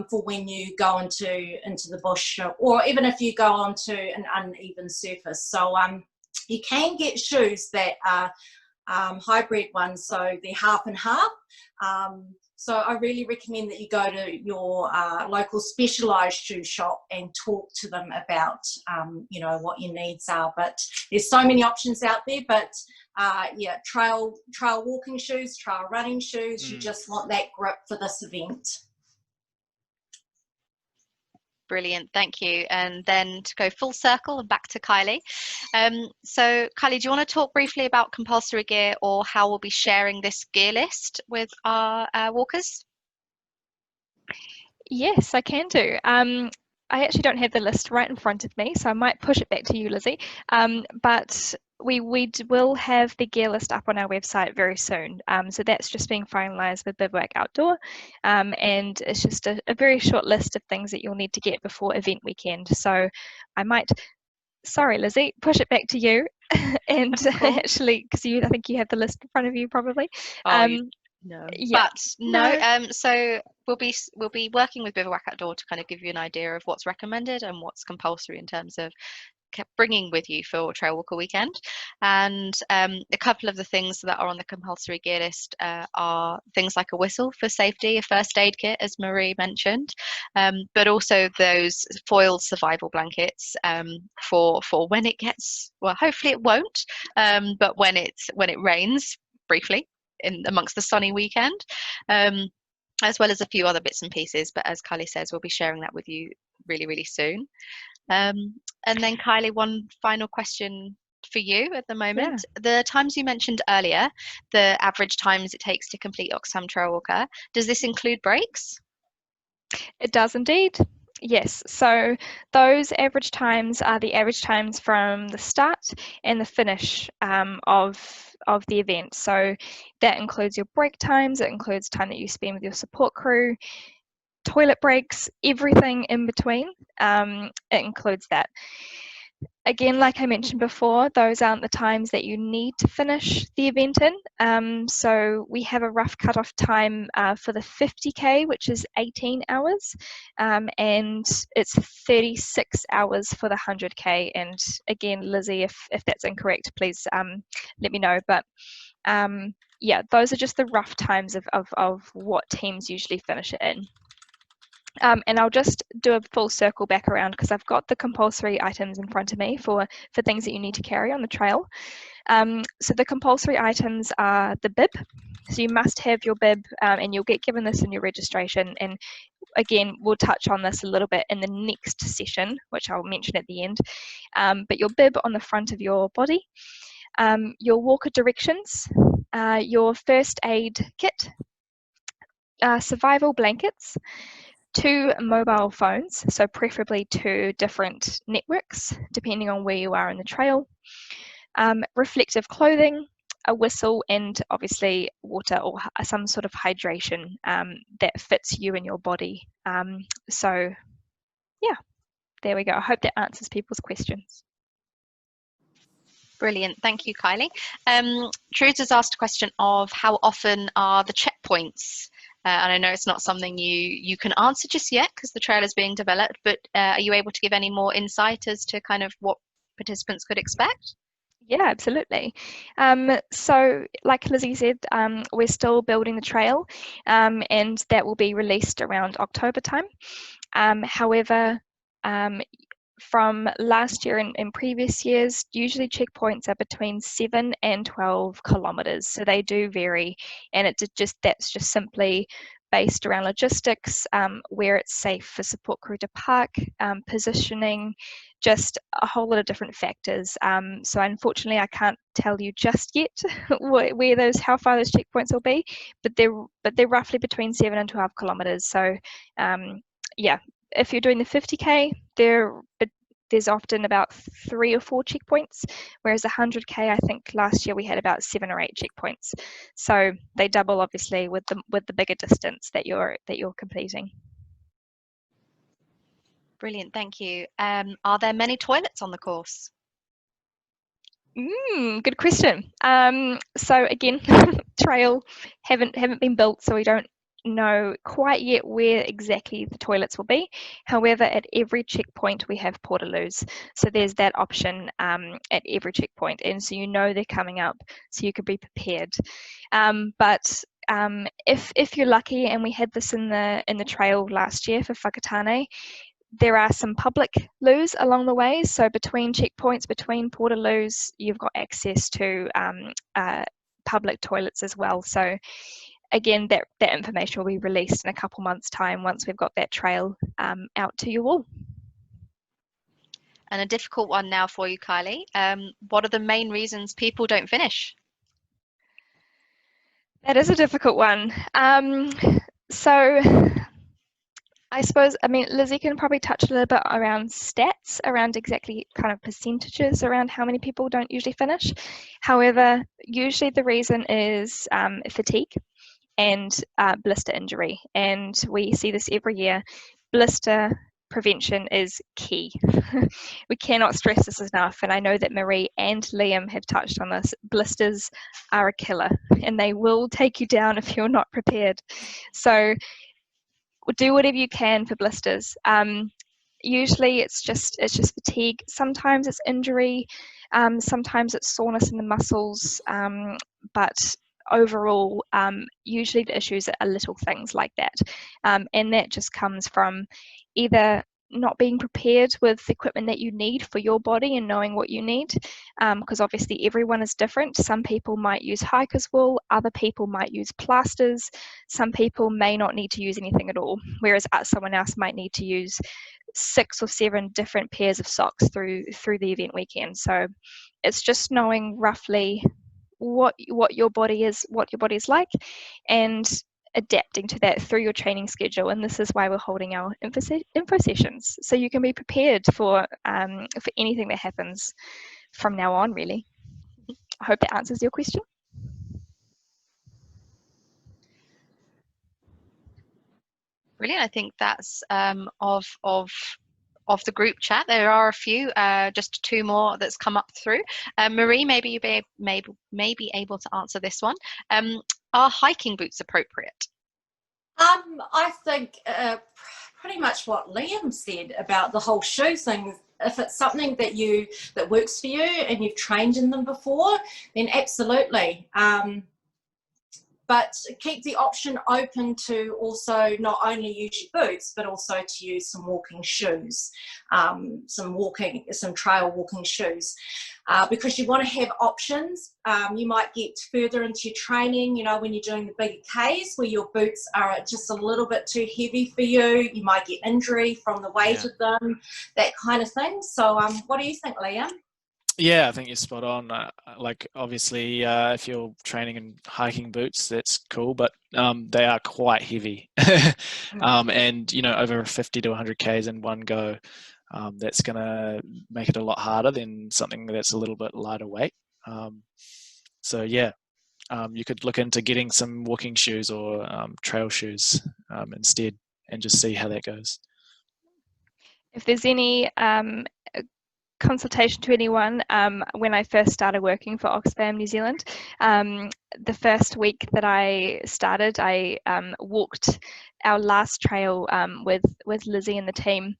Speaker 2: for when you go into the bush, or even if you go onto an uneven surface. So you can get shoes that are hybrid ones, so they're half and half. So I really recommend that you go to your local specialised shoe shop and talk to them about, what your needs are. But there's so many options out there. But trail walking shoes, trail running shoes. You just want that grip for this event.
Speaker 4: Brilliant, thank you. And then to go full circle and back to Kylie. So Kylie, do you want to talk briefly about compulsory gear, or how we'll be sharing this gear list with our walkers?
Speaker 1: Yes, I can do. I actually don't have the list right in front of me, so I might push it back to you, Lizzie. But we will have the gear list up on our website very soon. So that's just being finalised with Bivouac Outdoor. And it's just a very short list of things that you'll need to get before event weekend. So I might sorry, Lizzie, push it back to you. And
Speaker 4: Cool.
Speaker 1: actually, because I think you have the list in front of you probably.
Speaker 4: Oh, no.
Speaker 1: Yeah.
Speaker 4: But no. So we'll be working with Bivouac Outdoor to kind of give you an idea of what's recommended and what's compulsory in terms of bringing with you for Trailwalker weekend. And a couple of the things that are on the compulsory gear list are things like a whistle for safety, a first aid kit, as Maree mentioned, but also those foiled survival blankets for when it gets, well, hopefully it won't, but when it rains briefly in amongst the sunny weekend. As well as a few other bits and pieces, but as Kylie says, we'll be sharing that with you really, really soon. And then Kylie, one final question for you at the moment. Yeah. The times you mentioned earlier, the average times it takes to complete Oxfam Trailwalker, does this include breaks?
Speaker 1: It does indeed. Yes, so those average times are the average times from the start and the finish of the event. So that includes your break times, it includes time that you spend with your support crew, toilet breaks, everything in between. It includes that. Again, like I mentioned before, those aren't the times that you need to finish the event in. So we have a rough cutoff time for the 50K, which is 18 hours, and it's 36 hours for the 100K. And again, Lizzie, if that's incorrect, please let me know. But yeah, those are just the rough times of what teams usually finish it in. And I'll just do a full circle back around because I've got the compulsory items in front of me for things that you need to carry on the trail. So the compulsory items are the bib. So you must have your bib, and you'll get given this in your registration. And again, we'll touch on this a little bit in the next session, which I'll mention at the end. But your bib on the front of your body, your walker directions, your first aid kit, survival blankets, 2 mobile phones, so preferably 2 different networks, depending on where you are in the trail, reflective clothing, a whistle, and obviously water or some sort of hydration that fits you and your body. So yeah, there we go. I hope that answers people's questions.
Speaker 4: Brilliant, thank you, Kylie. Truth has asked a question of how often are the checkpoints? And I know it's not something you can answer just yet because the trail is being developed, but are you able to give any more insight as to kind of what participants could expect?
Speaker 1: Yeah, absolutely. So like Lizzie said, we're still building the trail, and that will be released around October time. However, from last year and previous years, usually checkpoints are between 7 and 12 kilometres. So they do vary, and that's just simply based around logistics, where it's safe for support crew to park, positioning, just a whole lot of different factors. So unfortunately, I can't tell you just yet how far those checkpoints will be, but they're roughly between 7 and 12 kilometres. So yeah. If you're doing the 50K, there's often about 3 or 4 checkpoints, whereas 100K, I think last year we had about 7 or 8 checkpoints. So they double, obviously, with the bigger distance that you're completing.
Speaker 4: Brilliant, thank you. Are there many toilets on the course?
Speaker 1: Good question. So again, trail haven't been built, so we don't know quite yet where exactly the toilets will be. However, at every checkpoint we have portaloos, so there's that option at every checkpoint, and so you know they're coming up, so you could be prepared. But if you're lucky, and we had this in the trail last year for Whakatane, there are some public loos along the way, so between checkpoints, between portaloos, you've got access to public toilets as well. So again, that information will be released in a couple months' time once we've got that trail out to you all.
Speaker 4: And a difficult one now for you, Kylie. What are the main reasons people don't finish?
Speaker 1: That is a difficult one. So I suppose, Lizzie can probably touch a little bit around stats, around exactly kind of percentages around how many people don't usually finish. However, usually the reason is fatigue and blister injury, and we see this every year. Blister prevention is key. We cannot stress this enough, and I know that Maree and Liam have touched on this. Blisters are a killer, and they will take you down if you're not prepared. So do whatever you can for blisters. Usually it's just fatigue. Sometimes it's injury. Sometimes it's soreness in the muscles. But overall, usually the issues are little things like that, and that just comes from either not being prepared with the equipment that you need for your body and knowing what you need, because obviously everyone is different. Some people might use hiker's wool, other people might use plasters, some people may not need to use anything at all, whereas someone else might need to use 6 or 7 different pairs of socks through the event weekend. So it's just knowing roughly what your body is like, and adapting to that through your training schedule. And this is why we're holding our info sessions, so you can be prepared for anything that happens from now on, really. I hope that answers your question.
Speaker 4: Brilliant. I think that's of the group chat. There are a few, just 2 more that's come up through. Maree, maybe you may be able to answer this one. Are hiking boots appropriate?
Speaker 2: I think pretty much what Liam said about the whole shoe thing. If it's something that works for you and you've trained in them before, then absolutely. But keep the option open to also not only use your boots, but also to use some walking shoes, some trail walking shoes, because you want to have options. You might get further into your training, when you're doing the bigger Ks where your boots are just a little bit too heavy for you. You might get injury from the weight of them, that kind of thing. So what do you think, Liam?
Speaker 3: Yeah, I think you're spot on. Like, obviously, if you're training in hiking boots, that's cool, but they are quite heavy. And, over 50 to 100 Ks in one go, that's going to make it a lot harder than something that's a little bit lighter weight. So, yeah, you could look into getting some walking shoes or trail shoes instead, and just see how that goes.
Speaker 1: If there's any consultation to anyone, when I first started working for Oxfam New Zealand, the first week that I started, I walked our last trail with Lizzie and the team,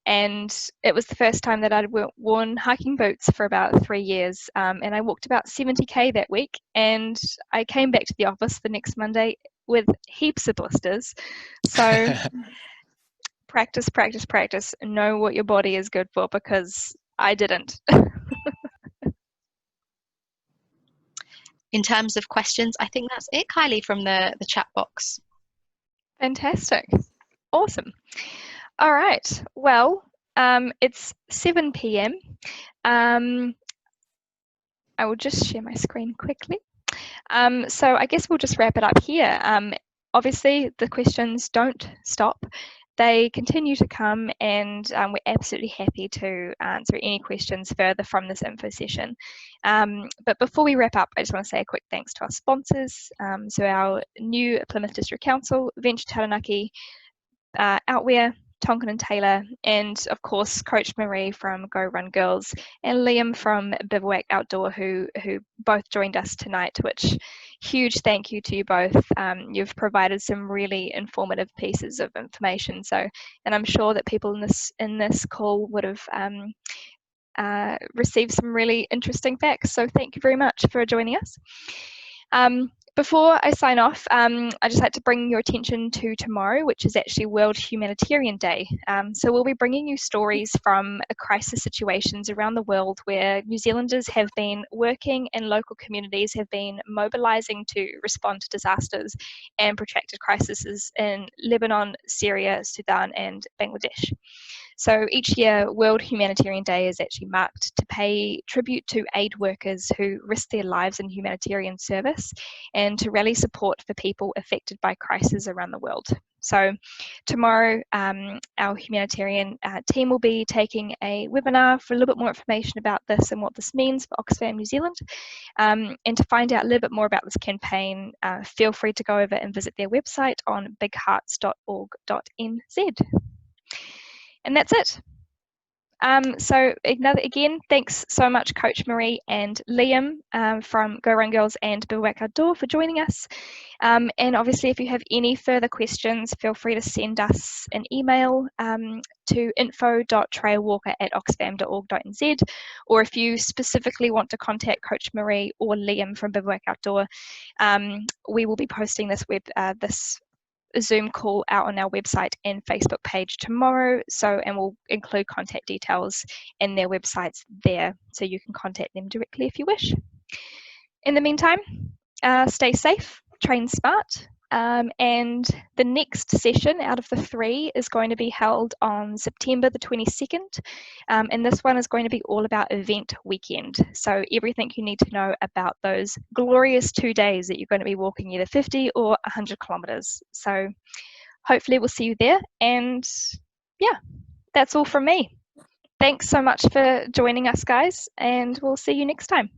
Speaker 1: and it was the first time that I'd worn hiking boots for about 3 years, and I walked about 70k that week, and I came back to the office the next Monday with heaps of blisters. So practice, know what your body is good for, because I didn't.
Speaker 4: In terms of questions, I think that's it, Kylie, from the chat box.
Speaker 1: Fantastic. Awesome. All right. Well, it's 7 p.m. I will just share my screen quickly. So I guess we'll just wrap it up here. Obviously, the questions don't stop. They continue to come, and we're absolutely happy to answer any questions further from this info session. But before we wrap up, I just want to say a quick thanks to our sponsors. So our new Plymouth District Council, Venture Taranaki, Outwear, Tonkin and Taylor, and of course Coach Maree from Go Run Girls, and Liam from Bivouac Outdoor, who both joined us tonight, which huge thank you to you both. You've provided some really informative pieces of information, and I'm sure that people in this call would have received some really interesting facts, so thank you very much for joining us. Before I sign off, I'd just like to bring your attention to tomorrow, which is actually World Humanitarian Day. So we'll be bringing you stories from crisis situations around the world where New Zealanders have been working and local communities have been mobilising to respond to disasters and protracted crises in Lebanon, Syria, Sudan and Bangladesh. So each year, World Humanitarian Day is actually marked to pay tribute to aid workers who risk their lives in humanitarian service and to rally support for people affected by crises around the world. So tomorrow, our humanitarian team will be taking a webinar for a little bit more information about this and what this means for Oxfam New Zealand. And to find out a little bit more about this campaign, feel free to go over and visit their website on bighearts.org.nz. And that's it. So again, thanks so much, Coach Maree and Liam from Go Run Girls and Bivouac Outdoor for joining us. And obviously, if you have any further questions, feel free to send us an email to info.trailwalker@oxfam.org.nz, or if you specifically want to contact Coach Maree or Liam from Bivouac Outdoor, we will be posting this Zoom call out on our website and Facebook page tomorrow, and we'll include contact details and their websites there, so you can contact them directly if you wish. In the meantime, stay safe, train smart, and the next session out of the 3 is going to be held on September the 22nd, and this one is going to be all about event weekend, so everything you need to know about those glorious 2 days that you're going to be walking either 50 or 100 kilometers. So hopefully we'll see you there, and yeah, that's all from me. Thanks so much for joining us, guys, and we'll see you next time.